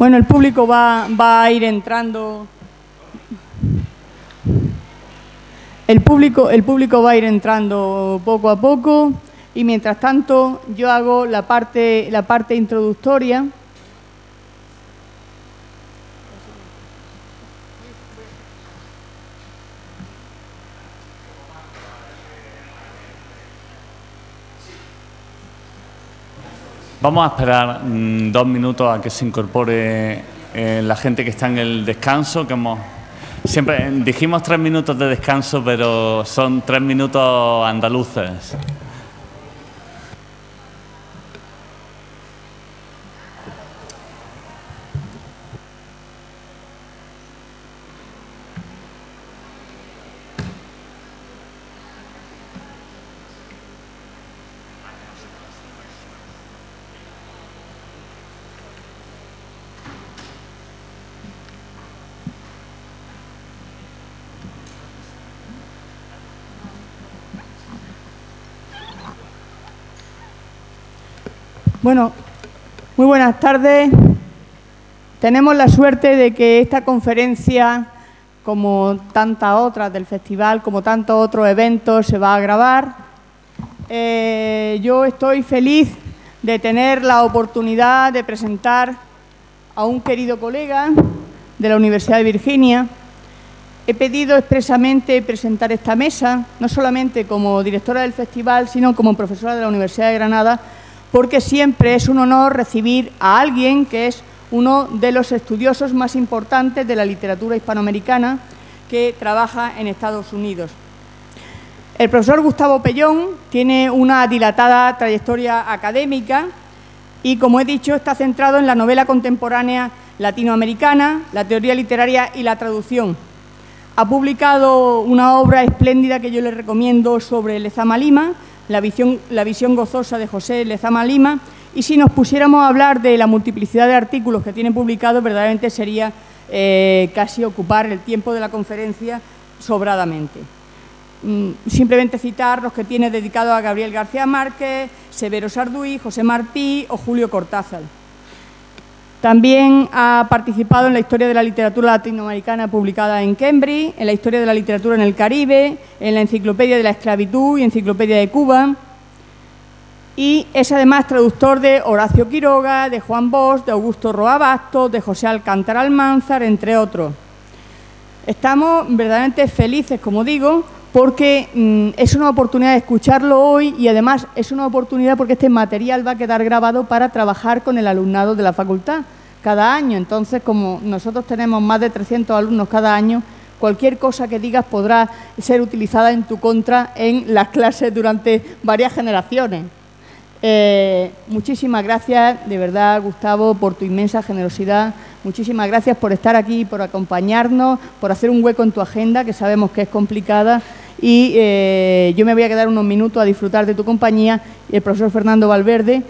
Bueno, el público va a ir entrando. El público va a ir entrando poco a poco y mientras tanto yo hago la parte introductoria. Vamos a esperar 2 minutos a que se incorpore la gente que está en el descanso, que siempre dijimos 3 minutos de descanso, pero son 3 minutos andaluces. Bueno, muy buenas tardes. Tenemos la suerte de que esta conferencia, como tantas otras del festival, como tantos otros eventos, se va a grabar. Yo estoy feliz de tener la oportunidad de presentar a un querido colega de la Universidad de Virginia. He pedido expresamente presentar esta mesa, no solamente como directora del festival, sino como profesora de la Universidad de Granada, porque siempre es un honor recibir a alguien que es uno de los estudiosos más importantes de la literatura hispanoamericana que trabaja en Estados Unidos. El profesor Gustavo Pellón tiene una dilatada trayectoria académica y, como he dicho, está centrado en la novela contemporánea latinoamericana, la teoría literaria y la traducción. Ha publicado una obra espléndida que yo le recomiendo sobre Lezama Lima, la visión gozosa de José Lezama Lima, y si nos pusiéramos a hablar de la multiplicidad de artículos que tiene publicados, verdaderamente sería casi ocupar el tiempo de la conferencia sobradamente. Simplemente citar los que tiene dedicados a Gabriel García Márquez, Severo Sarduy, José Martí o Julio Cortázar. También ha participado en la historia de la literatura latinoamericana publicada en Cambridge, en la historia de la literatura en el Caribe, en la enciclopedia de la esclavitud y enciclopedia de Cuba. Y es además traductor de Horacio Quiroga, de Juan Bosch, de Augusto Roa Bastos, de José Alcántara Almanzar, entre otros. Estamos verdaderamente felices, como digo, porque es una oportunidad de escucharlo hoy y además es una oportunidad porque este material va a quedar grabado para trabajar con el alumnado de la facultad cada año. Entonces, como nosotros tenemos más de 300 alumnos cada año, cualquier cosa que digas podrá ser utilizada en tu contra en las clases durante varias generaciones. Muchísimas gracias, de verdad, Gustavo, por tu inmensa generosidad. Muchísimas gracias por estar aquí, por acompañarnos, por hacer un hueco en tu agenda, que sabemos que es complicada. Y yo me voy a quedar unos minutos a disfrutar de tu compañía y el profesor Fernando Valverde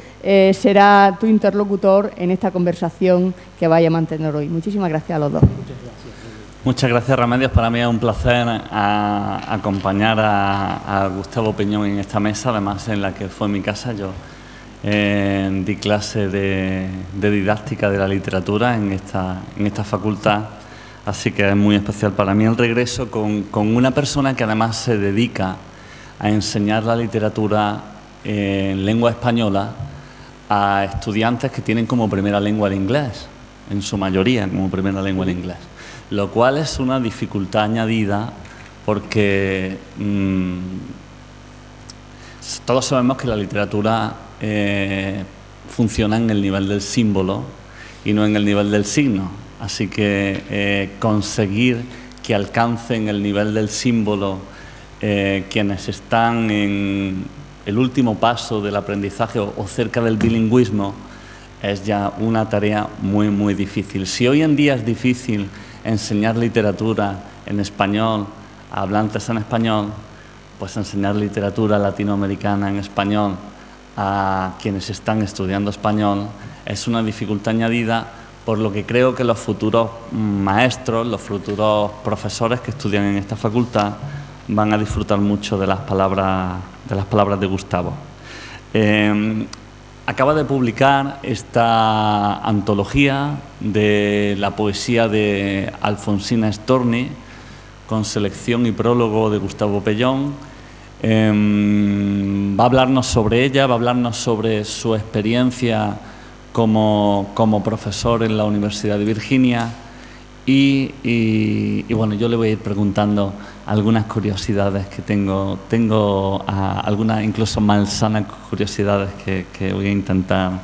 será tu interlocutor en esta conversación que vaya a mantener hoy. Muchísimas gracias a los dos. Muchas gracias, Remedios. Para mí es un placer acompañar a Gustavo Pellón en esta mesa, además en la que fue mi casa. Yo di clase de didáctica de la literatura en esta facultad, así que es muy especial para mí el regreso con una persona que además se dedica a enseñar la literatura en lengua española a estudiantes que tienen como primera lengua el inglés, en su mayoría como primera lengua el inglés. Lo cual es una dificultad añadida porque todos sabemos que la literatura funciona en el nivel del símbolo y no en el nivel del signo. Así que conseguir que alcancen el nivel del símbolo quienes están en el último paso del aprendizaje o cerca del bilingüismo es ya una tarea muy, muy difícil. Si hoy en día es difícil enseñar literatura en español a hablantes en español, pues enseñar literatura latinoamericana en español a quienes están estudiando español es una dificultad añadida, por lo que creo que los futuros maestros, los futuros profesores que estudian en esta facultad van a disfrutar mucho de las palabras de Gustavo. acaba de publicar esta antología de la poesía de Alfonsina Storni, con selección y prólogo de Gustavo Pellón. Va a hablarnos sobre ella, va a hablarnos sobre su experiencia como profesor en la Universidad de Virginia y bueno, yo le voy a ir preguntando algunas curiosidades que tengo algunas incluso malsanas curiosidades que voy a intentar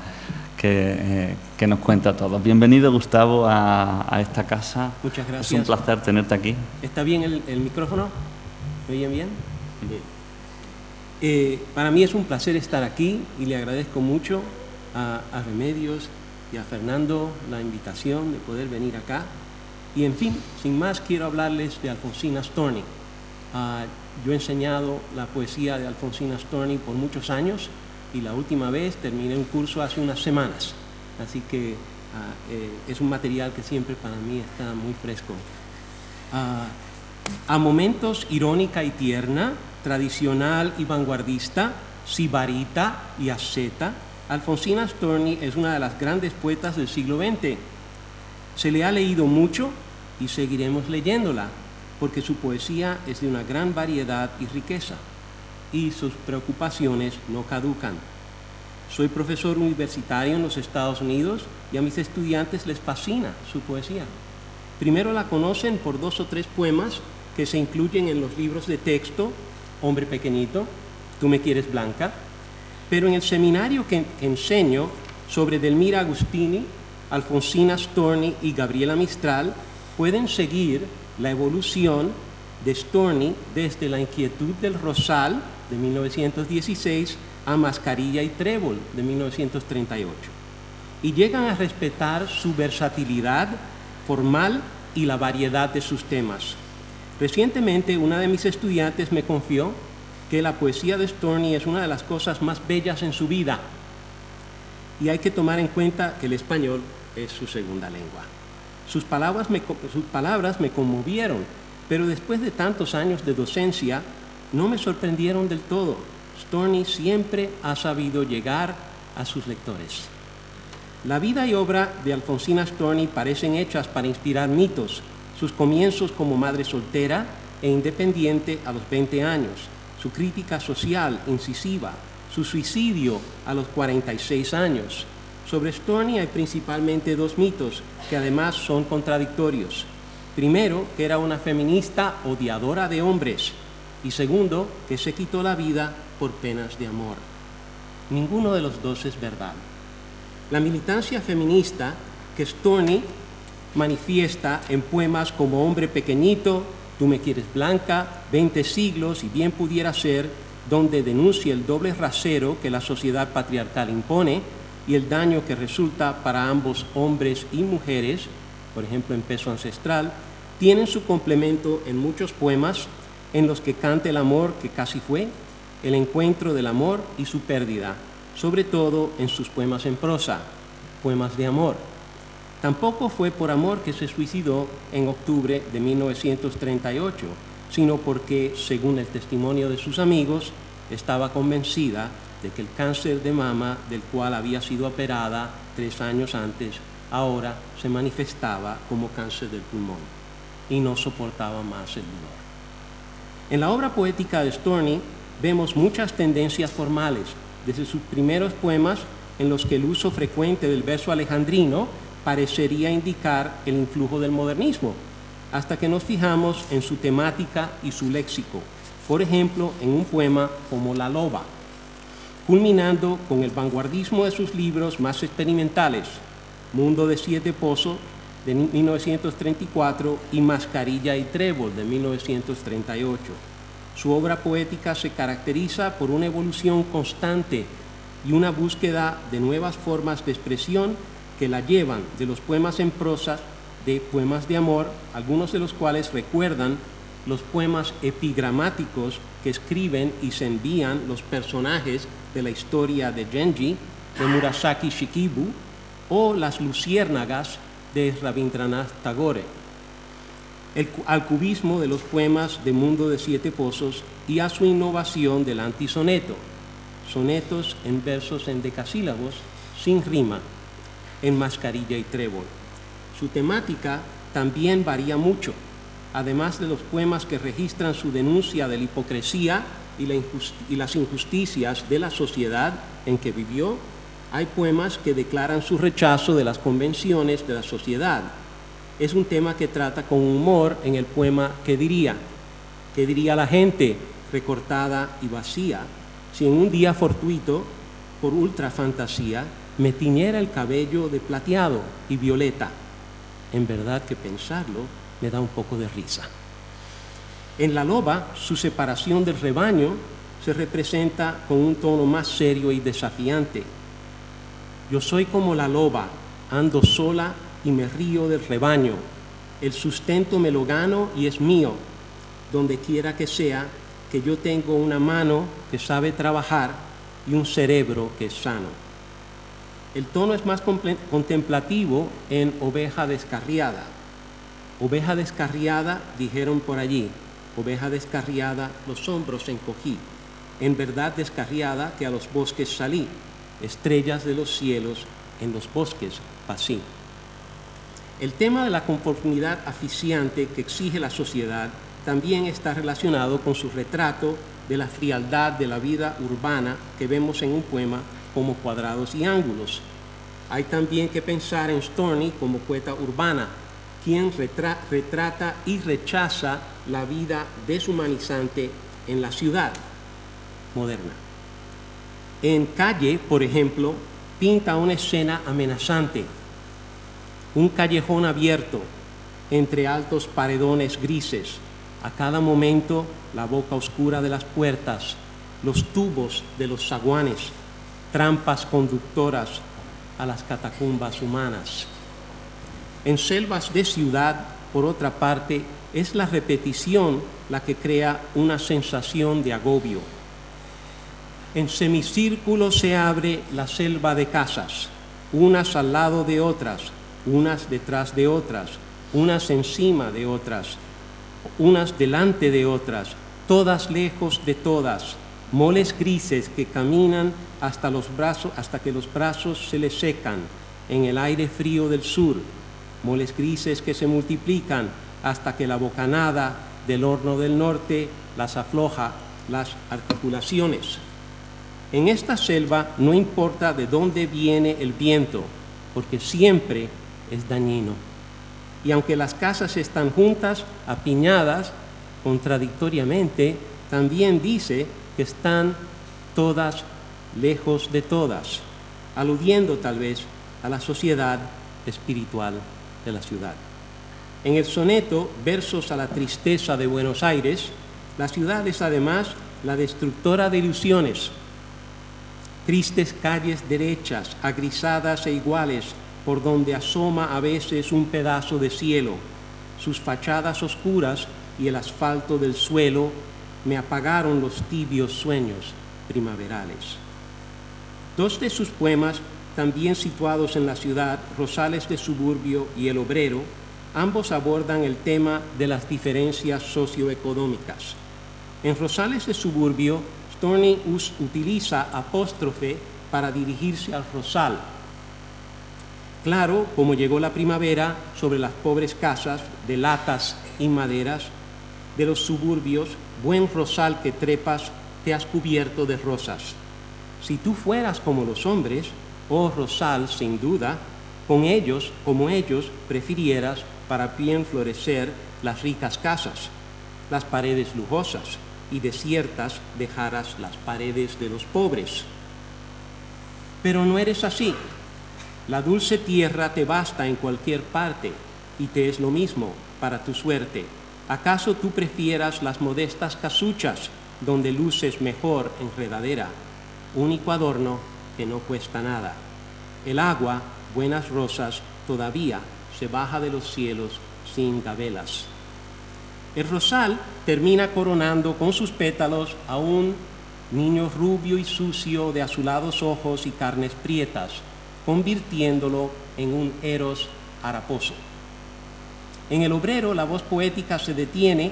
que nos cuente a todos. Bienvenido, Gustavo, a esta casa. Muchas gracias. Es un placer tenerte aquí. ¿Está bien el micrófono? ¿Me oyen bien? Bien. Para mí es un placer estar aquí y le agradezco mucho a Remedios y a Fernando la invitación de poder venir acá. Y en fin, sin más, quiero hablarles de Alfonsina Storni. Yo he enseñado la poesía de Alfonsina Storni por muchos años y la última vez terminé un curso hace unas semanas. Así que es un material que siempre para mí está muy fresco. A momentos irónica y tierna, tradicional y vanguardista, sibarita y asceta, Alfonsina Storni es una de las grandes poetas del siglo XX. Se le ha leído mucho y seguiremos leyéndola, porque su poesía es de una gran variedad y riqueza, y sus preocupaciones no caducan. Soy profesor universitario en los Estados Unidos y a mis estudiantes les fascina su poesía. Primero la conocen por 2 o 3 poemas que se incluyen en los libros de texto, Hombre Pequeñito, Tú me quieres blanca, pero en el seminario que enseño sobre Delmira Agustini, Alfonsina Storni y Gabriela Mistral, pueden seguir la evolución de Storni desde La inquietud del rosal de 1916 a Mascarilla y trébol de 1938, y llegan a respetar su versatilidad formal y la variedad de sus temas. Recientemente una de mis estudiantes me confió que la poesía de Storni es una de las cosas más bellas en su vida, y hay que tomar en cuenta que el español es su segunda lengua. Sus palabras me conmovieron, pero después de tantos años de docencia no me sorprendieron del todo. Storni siempre ha sabido llegar a sus lectores. La vida y obra de Alfonsina Storni parecen hechas para inspirar mitos. Sus comienzos como madre soltera e independiente a los 20 años, su crítica social incisiva, su suicidio a los 46 años. Sobre Storni hay principalmente 2 mitos que además son contradictorios. Primero, que era una feminista odiadora de hombres, y segundo, que se quitó la vida por penas de amor. Ninguno de los dos es verdad. La militancia feminista que Storni manifiesta en poemas como Hombre Pequeñito, Tú me quieres blanca, 20 siglos y bien pudiera ser, donde denuncia el doble rasero que la sociedad patriarcal impone y el daño que resulta para ambos hombres y mujeres, por ejemplo en Peso Ancestral, tienen su complemento en muchos poemas en los que canta el amor que casi fue, el encuentro del amor y su pérdida, sobre todo en sus poemas en prosa, poemas de amor. Tampoco fue por amor que se suicidó en octubre de 1938, sino porque, según el testimonio de sus amigos, estaba convencida de que el cáncer de mama del cual había sido operada 3 años antes, ahora se manifestaba como cáncer del pulmón y no soportaba más el dolor. En la obra poética de Storni vemos muchas tendencias formales, desde sus primeros poemas en los que el uso frecuente del verso alejandrino parecería indicar el influjo del modernismo, hasta que nos fijamos en su temática y su léxico, por ejemplo, en un poema como La loba, culminando con el vanguardismo de sus libros más experimentales, Mundo de 7 pozos, de 1934, y Mascarilla y trébol, de 1938. Su obra poética se caracteriza por una evolución constante y una búsqueda de nuevas formas de expresión que la llevan de los poemas en prosa, de poemas de amor, algunos de los cuales recuerdan los poemas epigramáticos que escriben y se envían los personajes de la historia de Genji, de Murasaki Shikibu, o las luciérnagas de Rabindranath Tagore, al cubismo de los poemas de Mundo de 7 pozos y a su innovación del antisoneto. sonetos en versos en decasílabos, sin rima, en mascarilla y trébol. Su temática también varía mucho. Además de los poemas que registran su denuncia de la hipocresía y las injusticias de la sociedad en que vivió, hay poemas que declaran su rechazo de las convenciones de la sociedad. Es un tema que trata con humor en el poema ¿Qué diría? ¿Qué diría la gente recortada y vacía si en un día fortuito, por ultra fantasía, me tiñera el cabello de plateado y violeta? En verdad que pensarlo me da un poco de risa. En La loba, su separación del rebaño se representa con un tono más serio y desafiante. Yo soy como la loba, ando sola y me río del rebaño. El sustento me lo gano y es mío, donde quiera que sea, que yo tengo una mano que sabe trabajar y un cerebro que es sano. El tono es más contemplativo en Oveja descarriada. Oveja descarriada, dijeron por allí, oveja descarriada, los hombros encogí. En verdad descarriada, que a los bosques salí, estrellas de los cielos, en los bosques pasí. El tema de la conformidad asfixiante que exige la sociedad también está relacionado con su retrato de la frialdad de la vida urbana que vemos en un poema como Cuadrados y ángulos. Hay también que pensar en Storni como poeta urbana, quien retrata y rechaza la vida deshumanizante en la ciudad moderna. En Calle, por ejemplo, pinta una escena amenazante, un callejón abierto entre altos paredones grises, a cada momento la boca oscura de las puertas, los tubos de los zaguanes, trampas conductoras a las catacumbas humanas. En Selvas de ciudad, por otra parte, es la repetición la que crea una sensación de agobio. En semicírculo se abre la selva de casas, unas al lado de otras, unas detrás de otras, unas encima de otras, unas delante de otras, todas lejos de todas, moles grises que caminan hasta que los brazos se les secan en el aire frío del sur, moles grises que se multiplican hasta que la bocanada del horno del norte las afloja las articulaciones. En esta selva no importa de dónde viene el viento, porque siempre es dañino. Y aunque las casas están juntas, apiñadas, contradictoriamente, también dice que están todas lejos de todas, aludiendo tal vez a la sociedad espiritual de la ciudad. En el soneto Versos a la tristeza de Buenos Aires, la ciudad es además la destructora de ilusiones. Tristes calles derechas, agrisadas e iguales, por donde asoma a veces un pedazo de cielo, sus fachadas oscuras y el asfalto del suelo me apagaron los tibios sueños primaverales. Dos de sus poemas, también situados en la ciudad, Rosales de Suburbio y El Obrero, ambos abordan el tema de las diferencias socioeconómicas. En Rosales de Suburbio, Storni utiliza apóstrofe para dirigirse al rosal. Claro, como llegó la primavera sobre las pobres casas de latas y maderas de los suburbios, buen rosal que trepas, te has cubierto de rosas. Si tú fueras como los hombres, oh rosal, sin duda, con ellos, como ellos, prefirieras para bien florecer las ricas casas, las paredes lujosas, y desiertas dejaras las paredes de los pobres. Pero no eres así. La dulce tierra te basta en cualquier parte y te es lo mismo para tu suerte. ¿Acaso tú prefieras las modestas casuchas donde luces mejor enredadera, único adorno que no cuesta nada? El agua, buenas rosas, todavía se baja de los cielos sin gabelas. El rosal termina coronando con sus pétalos a un niño rubio y sucio de azulados ojos y carnes prietas, convirtiéndolo en un Eros haraposo. En El Obrero, la voz poética se detiene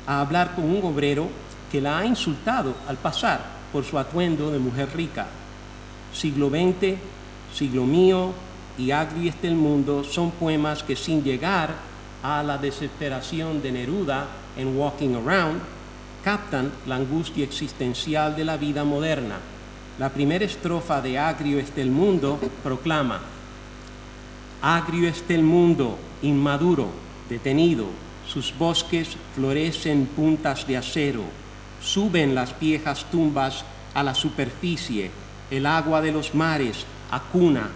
a hablar con un obrero que la ha insultado al pasar por su atuendo de mujer rica. Siglo XX, Siglo mío y Agrio está el mundo son poemas que, sin llegar a la desesperación de Neruda en Walking Around, captan la angustia existencial de la vida moderna. La primera estrofa de Agrio está el mundo proclama: agrio está el mundo, inmaduro, detenido, sus bosques florecen puntas de acero, suben las viejas tumbas a la superficie, el agua de los mares acuna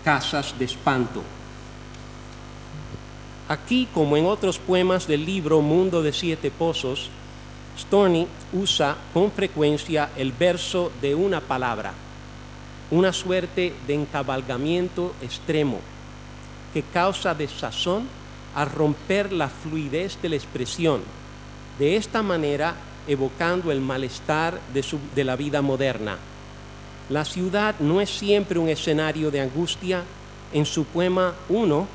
casas de espanto. Aquí, como en otros poemas del libro Mundo de Siete Pozos, Storni usa con frecuencia el verso de una palabra, una suerte de encabalgamiento extremo que causa desazón al romper la fluidez de la expresión, de esta manera evocando el malestar de la vida moderna. La ciudad no es siempre un escenario de angustia. En su poema 1,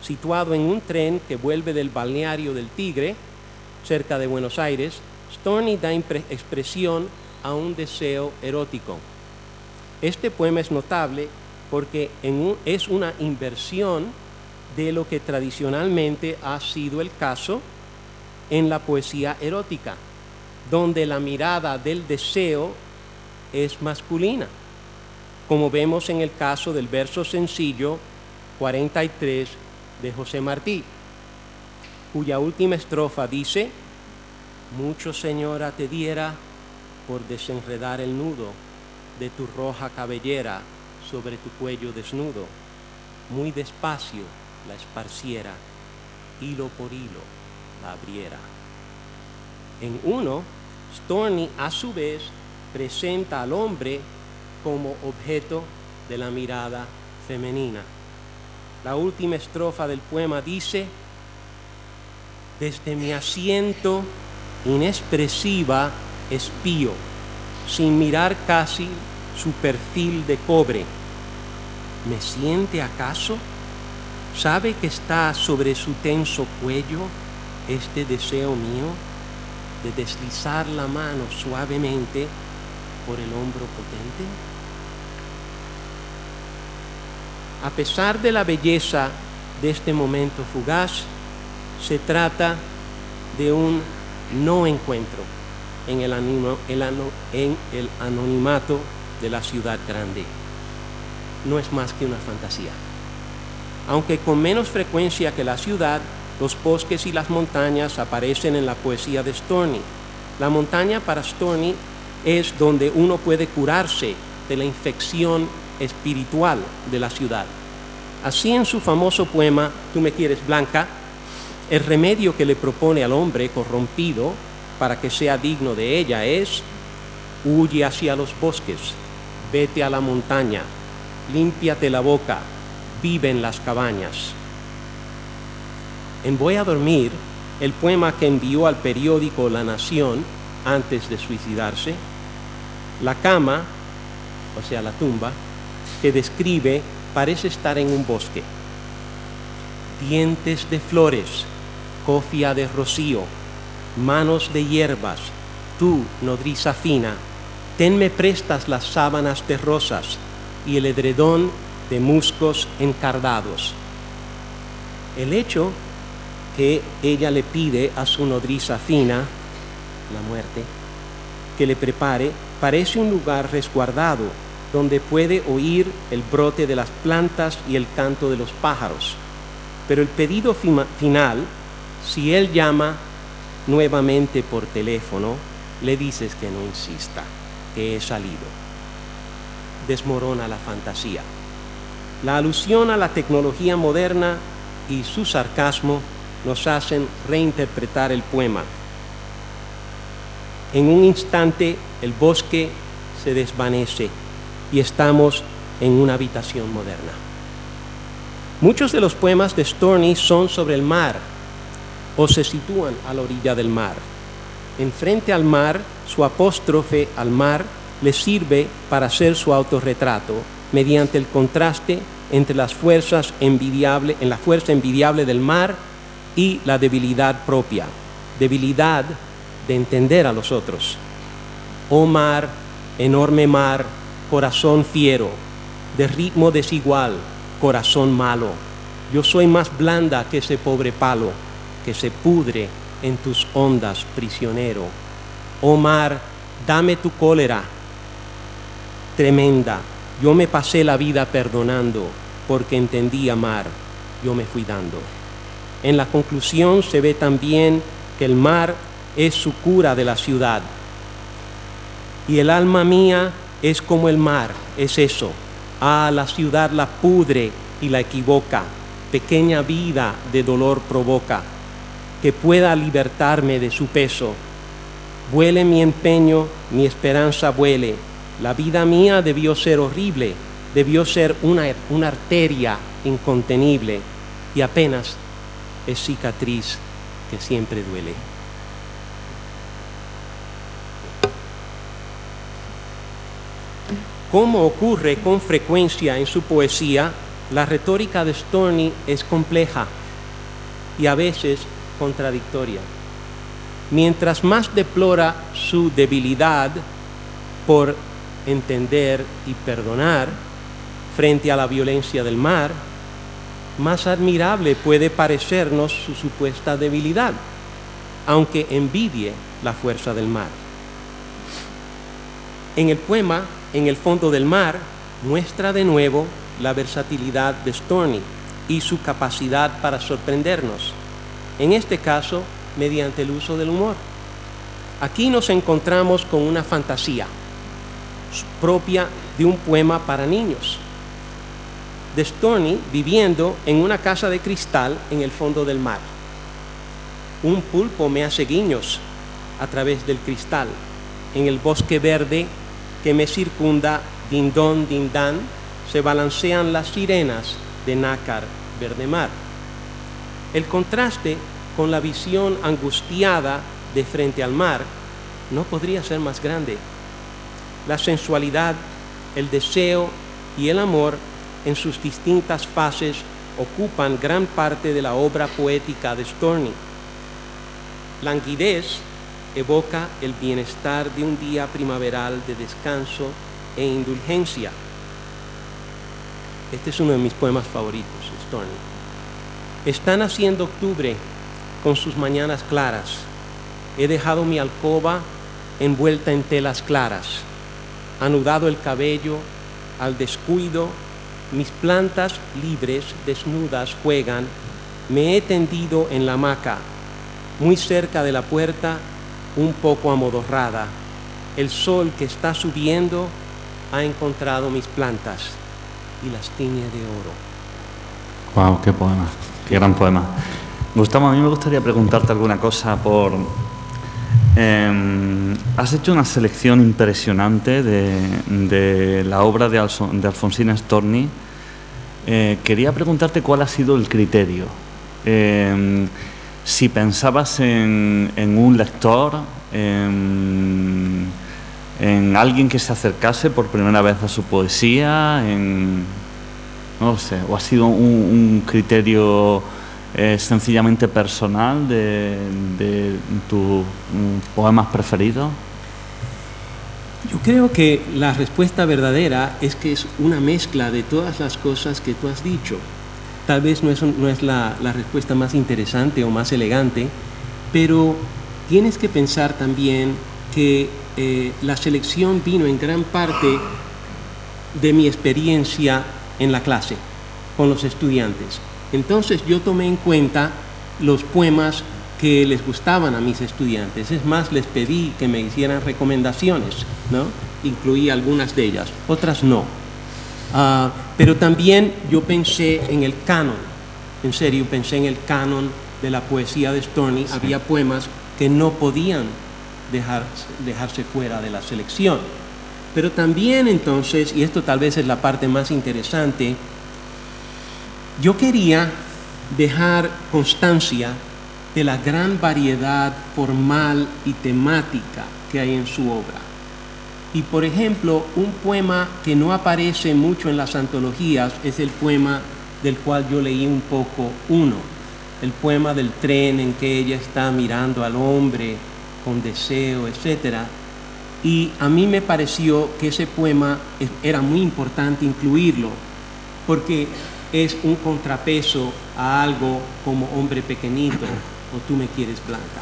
situado en un tren que vuelve del balneario del Tigre, cerca de Buenos Aires, Storni da expresión a un deseo erótico. Este poema es notable porque es una inversión de lo que tradicionalmente ha sido el caso en la poesía erótica, donde la mirada del deseo es masculina, como vemos en el caso del verso sencillo 43 de José Martí, cuya última estrofa dice: mucho, señora, te diera por desenredar el nudo de tu roja cabellera sobre tu cuello desnudo, muy despacio la esparciera, hilo por hilo la abriera. En 1, Storni a su vez presenta al hombre como objeto de la mirada femenina. La última estrofa del poema dice: desde mi asiento inexpresiva espío, sin mirar casi su perfil de cobre. ¿Me siente acaso? ¿Sabe que está sobre su tenso cuello este deseo mío de deslizar la mano suavemente por el hombro potente? A pesar de la belleza de este momento fugaz, se trata de un no encuentro en el anonimato de la ciudad grande. No es más que una fantasía. Aunque con menos frecuencia que la ciudad, los bosques y las montañas aparecen en la poesía de Storni. La montaña para Storni es donde uno puede curarse de la infección espiritual de la ciudad. Así, en su famoso poema Tú me quieres blanca, el remedio que le propone al hombre corrompido para que sea digno de ella es: huye hacia los bosques, vete a la montaña, límpiate la boca, vive en las cabañas. En Voy a dormir, el poema que envió al periódico La Nación antes de suicidarse, la cama, o sea, la tumba, que describe parece estar en un bosque. Dientes de flores, cofia de rocío, manos de hierbas, tú, nodriza fina, tenme prestas las sábanas de rosas y el edredón de musgos encardados. El hecho que ella le pide a su nodriza fina, la muerte, que le prepare, parece un lugar resguardado donde puede oír el brote de las plantas y el canto de los pájaros. Pero el pedido final, si él llama nuevamente por teléfono, le dices que no insista, que he salido. Desmorona la fantasía. La alusión a la tecnología moderna y su sarcasmo nos hacen reinterpretar el poema. En un instante el bosque se desvanece y estamos en una habitación moderna. Muchos de los poemas de Storni son sobre el mar o se sitúan a la orilla del mar. Enfrente al mar, su apóstrofe al mar le sirve para hacer su autorretrato mediante el contraste entre la fuerza envidiable del mar y la debilidad propia, debilidad de entender a los otros. Oh mar, enorme mar, corazón fiero, de ritmo desigual, corazón malo. Yo soy más blanda que ese pobre palo, que se pudre en tus ondas, prisionero. Oh mar, dame tu cólera tremenda. Yo me pasé la vida perdonando, porque entendí amar, yo me fui dando. En la conclusión se ve también que el mar es su cura de la ciudad. Y el alma mía es como el mar, es eso. Ah, la ciudad la pudre y la equivoca, pequeña vida de dolor provoca, que pueda libertarme de su peso. Vuele mi empeño, mi esperanza vuele. La vida mía debió ser horrible, debió ser una arteria incontenible, y apenas es cicatriz que siempre duele. Como ocurre con frecuencia en su poesía, la retórica de Storni es compleja y a veces contradictoria. Mientras más deplora su debilidad por entender y perdonar frente a la violencia del mar, más admirable puede parecernos su supuesta debilidad, aunque envidie la fuerza del mar. En el poema, En el fondo del mar, muestra de nuevo la versatilidad de Storni y su capacidad para sorprendernos, en este caso mediante el uso del humor. Aquí nos encontramos con una fantasía propia de un poema para niños, de Storni viviendo en una casa de cristal en el fondo del mar. Un pulpo me hace guiños a través del cristal. En el bosque verde que me circunda, dindón, dindán, se balancean las sirenas de nácar verde mar. El contraste con la visión angustiada de frente al mar no podría ser más grande. La sensualidad, el deseo y el amor en sus distintas fases ocupan gran parte de la obra poética de Storni. Languidez evoca el bienestar de un día primaveral de descanso e indulgencia. Este es uno de mis poemas favoritos, Storni. Está naciendo octubre con sus mañanas claras. He dejado mi alcoba envuelta en telas claras, anudado el cabello al descuido, mis plantas libres, desnudas, juegan, me he tendido en la hamaca, muy cerca de la puerta, un poco amodorrada. El sol que está subiendo ha encontrado mis plantas y las tiñe de oro. Wow, qué poema, qué gran poema. Gustavo, a mí me gustaría preguntarte alguna cosa por... has hecho una selección impresionante de la obra de Alfonsina Storni. Quería preguntarte cuál ha sido el criterio. Si pensabas en un lector, en alguien que se acercase por primera vez a su poesía, no lo sé, o ha sido un criterio sencillamente personal de tus poemas preferidos. Yo creo que la respuesta verdadera es que es una mezcla de todas las cosas que tú has dicho. Tal vez no es la respuesta más interesante o más elegante, pero tienes que pensar también que la selección vino en gran parte de mi experiencia en la clase con los estudiantes. Entonces yo tomé en cuenta los poemas que les gustaban a mis estudiantes. Es más, les pedí que me hicieran recomendaciones, ¿no? Incluí algunas de ellas, otras no. Pero también yo pensé en el canon, en serio, pensé en el canon de la poesía de Storni. Sí. Había poemas que no podían dejarse fuera de la selección. Pero también entonces, y esto tal vez es la parte más interesante, yo quería dejar constancia de la gran variedad formal y temática que hay en su obra. Y por ejemplo, un poema que no aparece mucho en las antologías es el poema del cual yo leí un poco uno, el poema del tren en que ella está mirando al hombre con deseo, etc. Y a mí me pareció que ese poema era muy importante incluirlo, porque es un contrapeso a algo como Hombre Pequeñito o Tú me quieres blanca.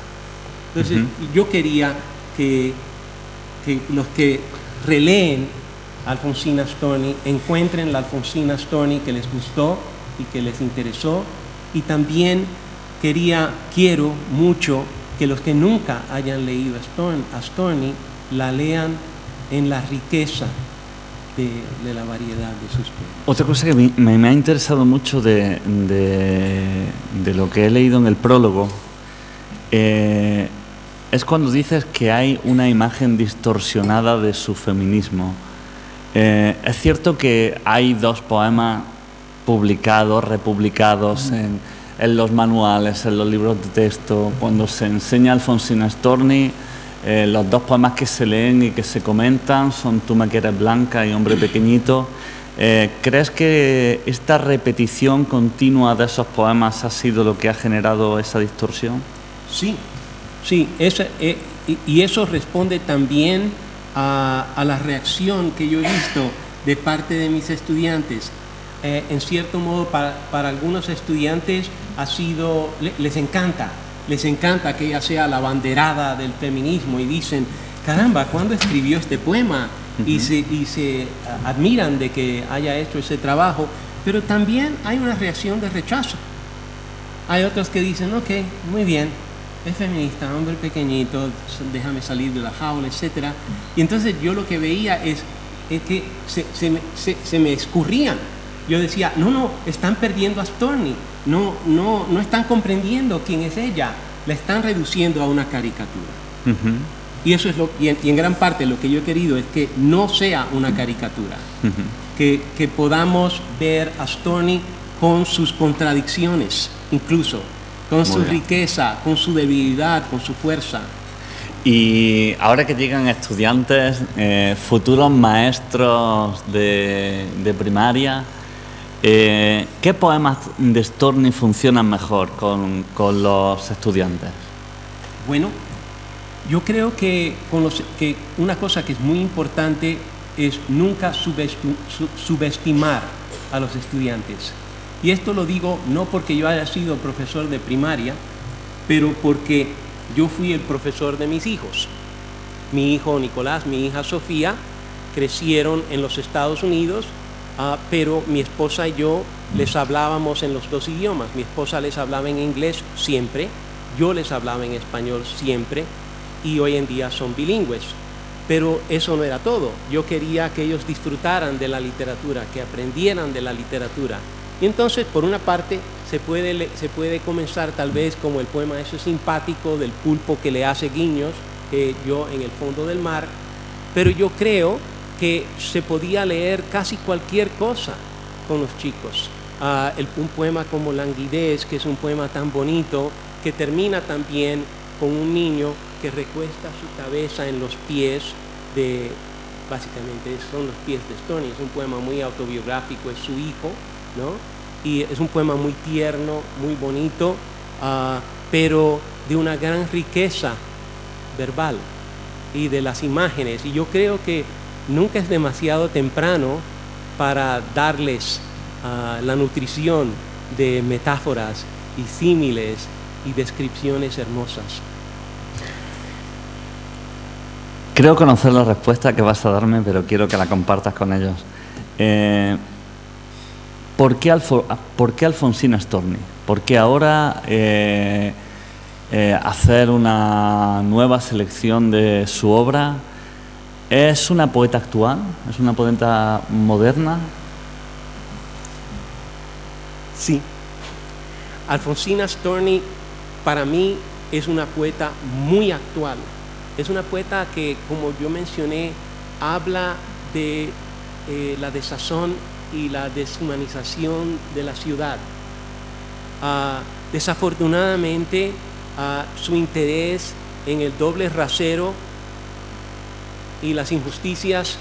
Entonces, yo quería que los que releen Alfonsina Storni encuentren la Alfonsina Storni que les gustó y que les interesó, y también quiero mucho que los que nunca hayan leído a Storni la lean en la riqueza de la variedad de sus poemas. Otra cosa que me ha interesado mucho de lo que he leído en el prólogo es cuando dices que hay una imagen distorsionada de su feminismo. Es cierto que hay 2 poemas publicados, republicados en los manuales, en los libros de texto. Cuando se enseña a Alfonsina Storni, los 2 poemas que se leen y que se comentan son Tú me quieres blanca y Hombre Pequeñito. ¿Crees que esta repetición continua de esos poemas ha sido lo que ha generado esa distorsión? Sí, y eso responde también a la reacción que yo he visto de parte de mis estudiantes. En cierto modo, para algunos estudiantes les encanta que ella sea la abanderada del feminismo y dicen, caramba, ¿cuándo escribió este poema? Y se admiran de que haya hecho ese trabajo, pero también hay una reacción de rechazo. Hay otros que dicen, ok, muy bien, es feminista, Hombre Pequeñito, déjame salir de la jaula, etc. Y entonces yo lo que veía es que se me escurrían. Yo decía, no, están perdiendo a Storni, no están comprendiendo quién es ella, la están reduciendo a una caricatura. Y eso es y en gran parte lo que yo he querido es que no sea una caricatura, que podamos ver a Storni con sus contradicciones, incluso, con su riqueza, con su debilidad, con su fuerza. Y ahora que llegan estudiantes, futuros maestros de primaria, ¿qué poemas de Storni funcionan mejor con los estudiantes? Bueno, yo creo que una cosa que es muy importante es nunca subestimar a los estudiantes. Y esto lo digo no porque yo haya sido profesor de primaria, pero porque yo fui el profesor de mis hijos. Mi hijo Nicolás, mi hija Sofía, crecieron en los Estados Unidos, pero mi esposa y yo les hablábamos en los 2 idiomas. Mi esposa les hablaba en inglés siempre, yo les hablaba en español siempre, y hoy en día son bilingües. Pero eso no era todo. Yo quería que ellos disfrutaran de la literatura, que aprendieran de la literatura. Y entonces, por una parte, se puede comenzar tal vez como el poema ese simpático del pulpo que le hace guiños, yo en el fondo del mar, pero yo creo que se podía leer casi cualquier cosa con los chicos. Un poema como Languidez, que es un poema tan bonito, que termina también con un niño que recuesta su cabeza en los pies básicamente son los pies de Storni. Es un poema muy autobiográfico, es su hijo, ¿no? Y es un poema muy tierno, muy bonito, pero de una gran riqueza verbal y de las imágenes. Y yo creo que nunca es demasiado temprano para darles la nutrición de metáforas y símiles y descripciones hermosas. Creo conocer la respuesta que vas a darme, pero quiero que la compartas con ellos. ¿Por qué Alfonsina Storni? ¿Por qué ahora hacer una nueva selección de su obra? ¿Es una poeta actual? ¿Es una poeta moderna? Sí. Alfonsina Storni para mí es una poeta muy actual. Es una poeta que, como yo mencioné, habla de la desazón y la deshumanización de la ciudad. Desafortunadamente, su interés en el doble rasero y las injusticias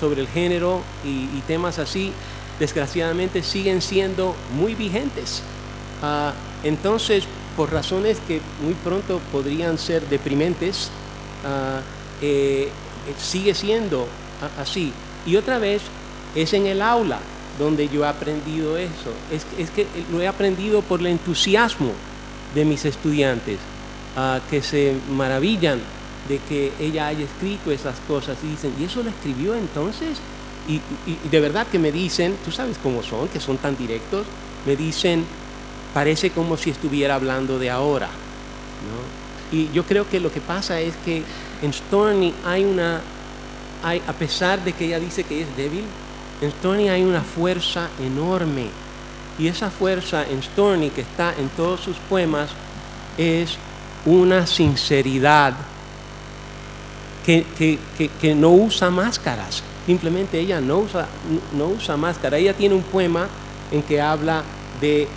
sobre el género y temas así, desgraciadamente siguen siendo muy vigentes. Entonces, por razones que muy pronto podrían ser deprimentes, sigue siendo así. Y otra vez es en el aula donde yo he aprendido eso. Es que lo he aprendido por el entusiasmo de mis estudiantes, que se maravillan de que ella haya escrito esas cosas y dicen, ¿y eso lo escribió entonces? Y de verdad que me dicen, tú sabes cómo son, que son tan directos, me dicen, parece como si estuviera hablando de ahora, ¿no? Y yo creo que lo que pasa es que en Storni a pesar de que ella dice que es débil, en Storni hay una fuerza enorme. Y esa fuerza en Storni, que está en todos sus poemas, es una sinceridad que no usa máscaras. Simplemente ella no usa máscara. Ella tiene un poema en que habla de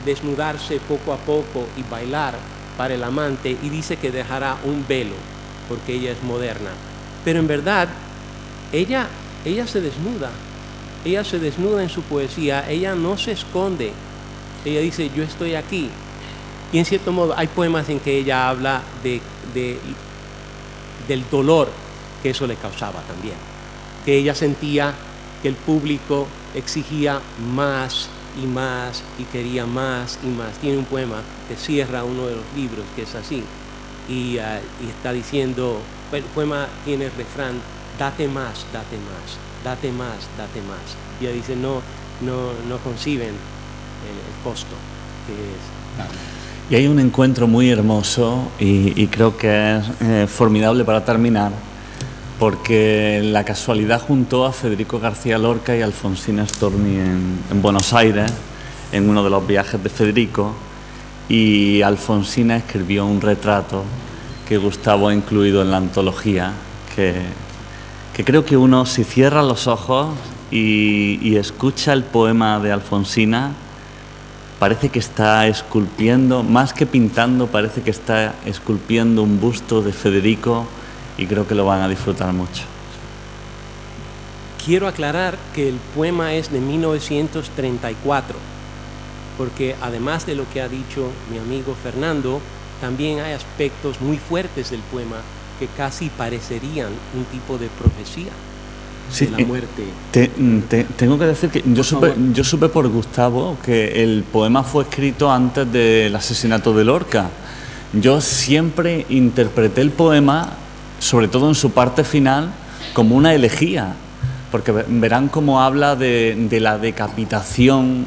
desnudarse poco a poco y bailar para el amante, y dice que dejará un velo porque ella es moderna. Pero en verdad, ella se desnuda. Ella se desnuda en su poesía. Ella no se esconde. Ella dice, yo estoy aquí. Y en cierto modo hay poemas en que ella habla del dolor que eso le causaba también, que ella sentía que el público exigía más y más y quería más y más. Tiene un poema que cierra uno de los libros que es así, y está diciendo, el poema tiene el refrán, date más, date más, date más, date más. Y ella dice, no conciben el costo que es. Y hay un encuentro muy hermoso y creo que es formidable para terminar, porque la casualidad juntó a Federico García Lorca y a Alfonsina Storni en Buenos Aires, en uno de los viajes de Federico, y Alfonsina escribió un retrato que Gustavo ha incluido en la antología, que creo que uno, si cierra los ojos y escucha el poema de Alfonsina, parece que está esculpiendo, más que pintando, parece que está esculpiendo un busto de Federico, y creo que lo van a disfrutar mucho. Quiero aclarar que el poema es de 1934, porque además de lo que ha dicho mi amigo Fernando, también hay aspectos muy fuertes del poema que casi parecerían un tipo de profecía. Sí, de la muerte. Tengo que decir que yo supe por Gustavo que el poema fue escrito antes del asesinato de Lorca. Yo siempre interpreté el poema, sobre todo en su parte final, como una elegía, porque verán cómo habla de la decapitación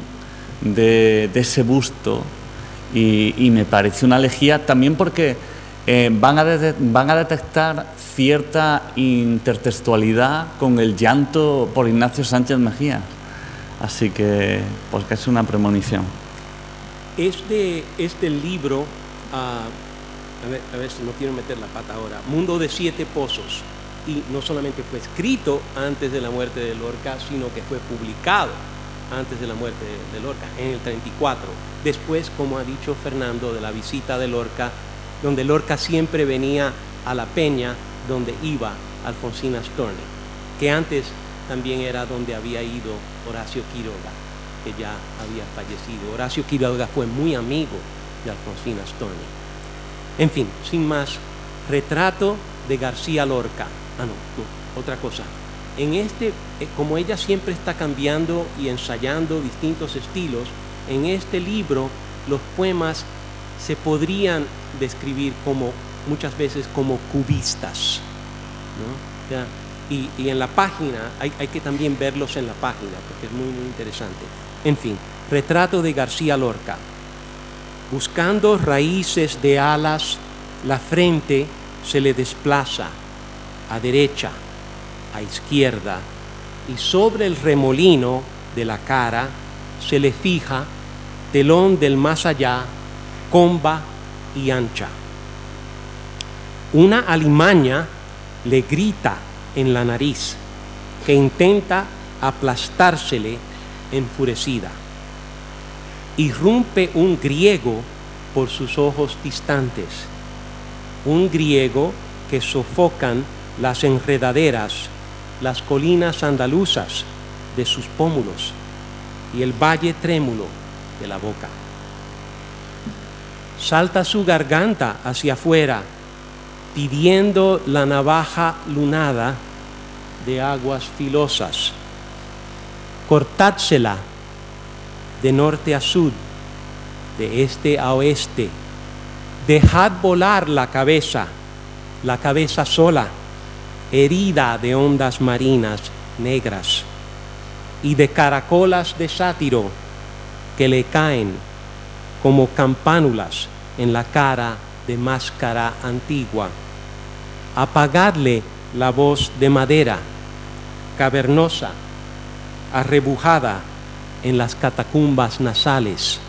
de ese busto, y me parece una elegía también porque van a detectar cierta intertextualidad con el llanto por Ignacio Sánchez Mejía. Así que, pues que es una premonición. Este libro, a ver si no quiero meter la pata ahora, Mundo de Siete Pozos, y no solamente fue escrito antes de la muerte de Lorca, sino que fue publicado antes de la muerte de Lorca, en el 34. Después, como ha dicho Fernando, de la visita de Lorca, donde Lorca siempre venía a la peña donde iba Alfonsina Storni, que antes también era donde había ido Horacio Quiroga, que ya había fallecido. Horacio Quiroga fue muy amigo de Alfonsina Storni. En fin, sin más, retrato de García Lorca. Otra cosa. En como ella siempre está cambiando y ensayando distintos estilos, en este libro los poemas se podrían describir muchas veces como cubistas, ¿no? Ya, y en la página, hay que también verlos en la página, porque es muy, muy interesante. En fin, retrato de García Lorca. Buscando raíces de alas, la frente se le desplaza a derecha, a izquierda, y sobre el remolino de la cara se le fija telón del más allá, comba y ancha. Una alimaña le grita en la nariz, que intenta aplastársele enfurecida. Irrumpe un griego por sus ojos distantes, un griego que sofocan las enredaderas, las colinas andaluzas de sus pómulos y el valle trémulo de la boca. Salta su garganta hacia afuera, pidiendo la navaja lunada de aguas filosas. Cortádsela de norte a sur, de este a oeste. Dejad volar la cabeza sola, herida de ondas marinas negras y de caracolas de sátiro que le caen como campánulas en la cara de máscara antigua. Apagadle la voz de madera, cavernosa, arrebujada en las catacumbas nasales.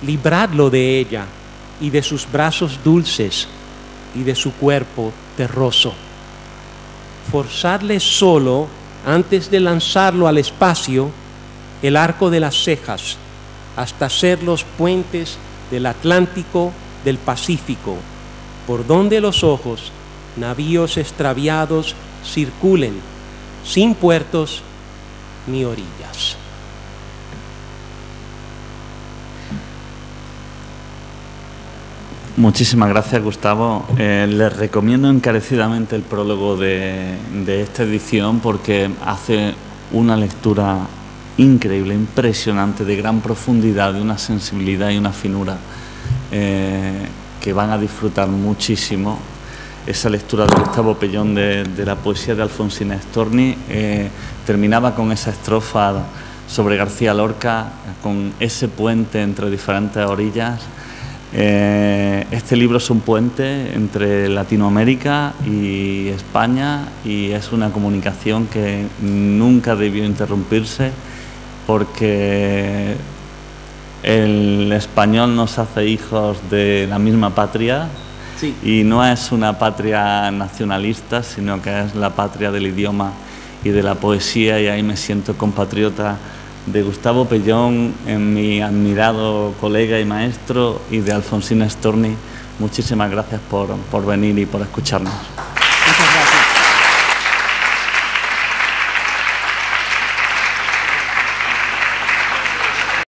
Libradlo de ella y de sus brazos dulces y de su cuerpo terroso. Forzadle solo, antes de lanzarlo al espacio, el arco de las cejas, hasta ser los puentes del Atlántico, del Pacífico, por donde los ojos, navíos extraviados, circulen, sin puertos ni orillas. Muchísimas gracias, Gustavo. Les recomiendo encarecidamente el prólogo de esta edición porque hace una lectura increíble, impresionante, de gran profundidad, de una sensibilidad y una finura que van a disfrutar muchísimo. Esa lectura de Gustavo Pellón de la poesía de Alfonsina Storni terminaba con esa estrofa sobre García Lorca, con ese puente entre diferentes orillas. Este libro es un puente entre Latinoamérica y España y es una comunicación que nunca debió interrumpirse porque el español nos hace hijos de la misma patria. Sí. Y no es una patria nacionalista, sino que es la patria del idioma y de la poesía, y ahí me siento compatriota de Gustavo Pellón, en mi admirado colega y maestro, y de Alfonsina Storni. Muchísimas gracias por venir y por escucharnos.